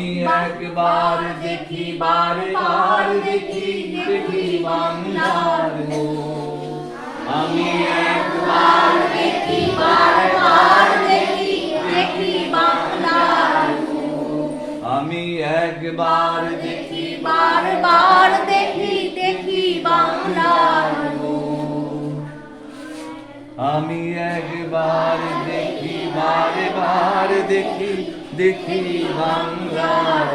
আমি একবার দেখি বারবার দেখি দেখি বাংলার মোর। আমি একবার দেখি বারবার দেখি দেখি বাংলার মোর। আমি একবার দেখি বারবার দেখি দেখি বাংলার মোর। আমি একবার দেখি বারবার দেখি দেখি বাংলার